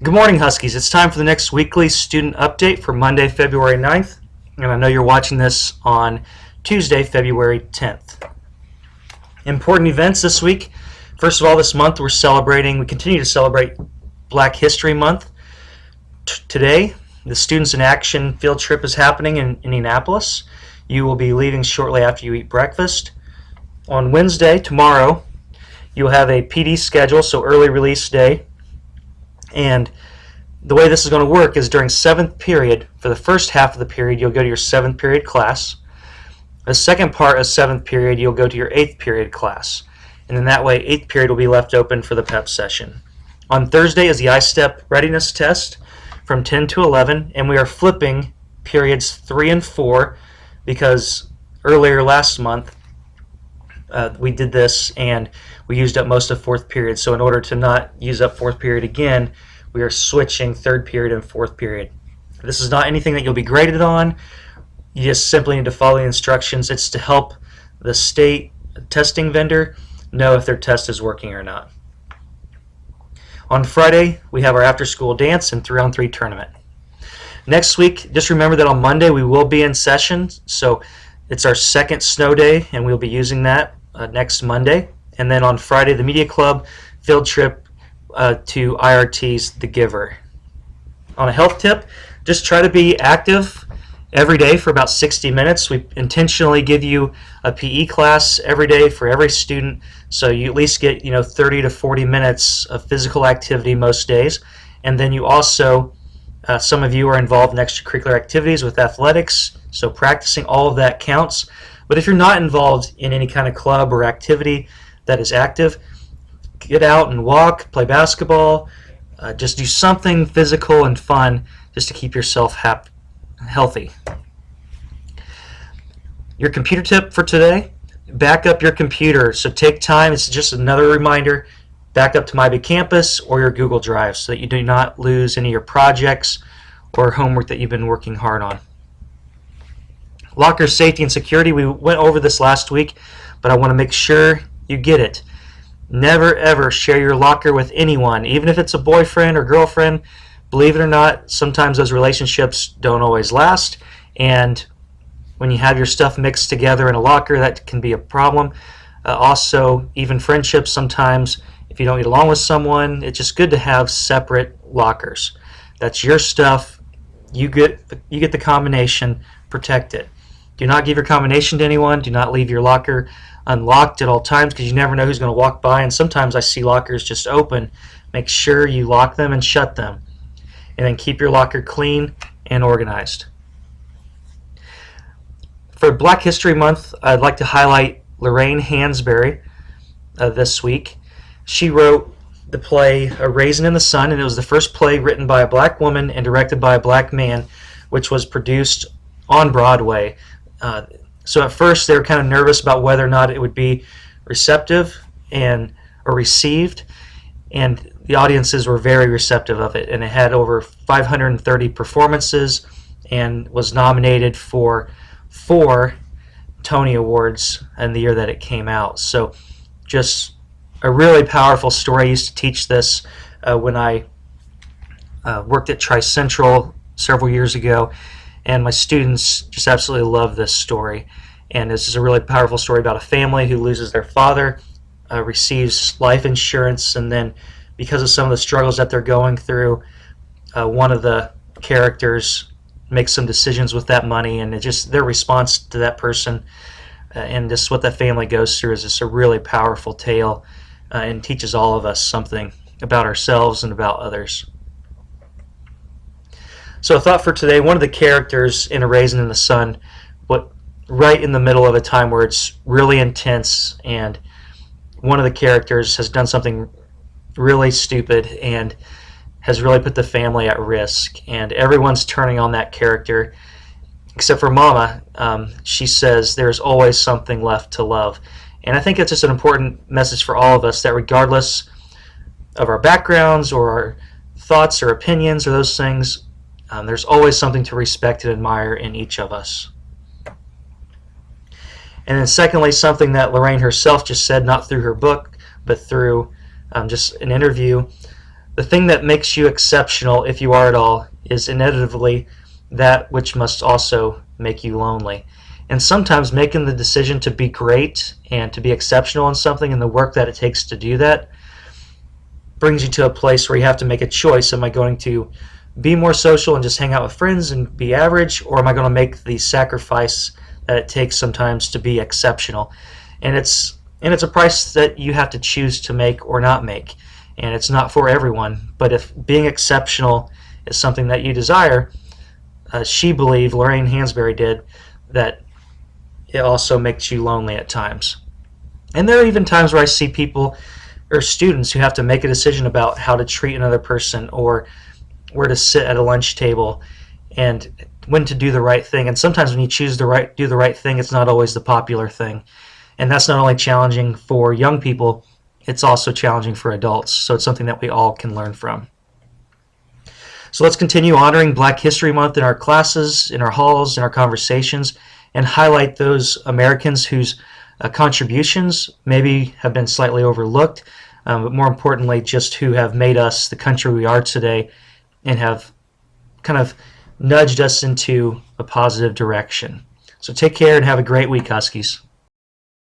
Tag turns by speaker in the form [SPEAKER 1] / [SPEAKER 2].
[SPEAKER 1] Good morning, Huskies. It's time for the next weekly student update for Monday, February 9th. And I know you're watching this on Tuesday, February 10th. Important events this week. First of all, this month we continue to celebrate Black History Month. Today, the Students in Action field trip is happening in Indianapolis. You will be leaving shortly after you eat breakfast. On Wednesday, tomorrow, you'll have a PD schedule, so early release day. And the way this is going to work is during 7th period, for the first half of the period, you'll go to your 7th period class. The second part of 7th period, you'll go to your 8th period class. And then that way, 8th period will be left open for the PEP session. On Thursday is the I-STEP readiness test from 10 to 11, and we are flipping periods 3 and 4 because earlier last month we did this and we used up most of 4th period. So in order to not use up 4th period again, we are switching 3rd period and 4th period. This is not anything that you'll be graded on. You just simply need to follow the instructions. It's to help the state testing vendor know if their test is working or not. On Friday, we have our after-school dance and 3-on-3 tournament. Next week, just remember that on Monday we will be in session. So it's our second snow day, and we'll be using that next Monday. And then on Friday, the Media Club field trip to IRT's The Giver. On a health tip, just try to be active every day for about 60 minutes. We intentionally give you a PE class every day for every student, so you at least get 30 to 40 minutes of physical activity most days. And then you also, some of you are involved in extracurricular activities with athletics, so practicing all of that counts. But if you're not involved in any kind of club or activity that is active, get out and walk, play basketball, just do something physical and fun just to keep yourself healthy. Your computer tip for today, back up your computer. So take time, it's just another reminder, back up to MyBigCampus or your Google Drive so that you do not lose any of your projects or homework that you've been working hard on. Locker safety and security, we went over this last week, but I want to make sure you get it. Never ever share your locker with anyone, even if it's a boyfriend or girlfriend. Believe it or not, sometimes those relationships don't always last, and when you have your stuff mixed together in a locker, that can be a problem. Also, even friendships sometimes, if you don't get along with someone, it's just good to have separate lockers. That's your stuff. You get the combination. Protect it. Do not give your combination to anyone. Do not leave your locker unlocked at all times because you never know who's going to walk by, and sometimes I see lockers just open. Make sure you lock them and shut them. And then keep your locker clean and organized. For Black History Month, I'd like to highlight Lorraine Hansberry this week. She wrote the play A Raisin in the Sun, and it was the first play written by a black woman and directed by a black man, which was produced on Broadway. So at first they were kind of nervous about whether or not it would be receptive or received, and the audiences were very receptive of it, and it had over 530 performances and was nominated for 4 Tony Awards in the year that it came out. So just a really powerful story. I used to teach this when I worked at Tri-Central several years ago, and my students just absolutely love this story. And this is a really powerful story about a family who loses their father, receives life insurance, and then because of some of the struggles that they're going through, one of the characters makes some decisions with that money, and their response to that person and just what that family goes through is just a really powerful tale and teaches all of us something about ourselves and about others. So a thought for today, one of the characters in A Raisin in the Sun, right in the middle of a time where it's really intense, and one of the characters has done something really stupid and has really put the family at risk, and everyone's turning on that character except for Mama. She says there's always something left to love, and I think it's just an important message for all of us that regardless of our backgrounds or our thoughts or opinions or those things, there's always something to respect and admire in each of us. And then secondly, something that Lorraine herself just said, not through her book, but through just an interview. The thing that makes you exceptional, if you are at all, is inevitably that which must also make you lonely. And sometimes making the decision to be great and to be exceptional in something and the work that it takes to do that brings you to a place where you have to make a choice. Am I going to be more social and just hang out with friends and be average, or am I going to make the sacrifice that it takes sometimes to be exceptional? And it's a price that you have to choose to make or not make. And it's not for everyone. But if being exceptional is something that you desire, she believed, Lorraine Hansberry did, that it also makes you lonely at times. And there are even times where I see people or students who have to make a decision about how to treat another person or where to sit at a lunch table and when to do the right thing. And sometimes when you choose to do the right thing, it's not always the popular thing. And that's not only challenging for young people, it's also challenging for adults. So it's something that we all can learn from. So let's continue honoring Black History Month in our classes, in our halls, in our conversations, and highlight those Americans whose contributions maybe have been slightly overlooked, but more importantly, just who have made us the country we are today and have kind of nudged us into a positive direction. So take care and have a great week, Huskies.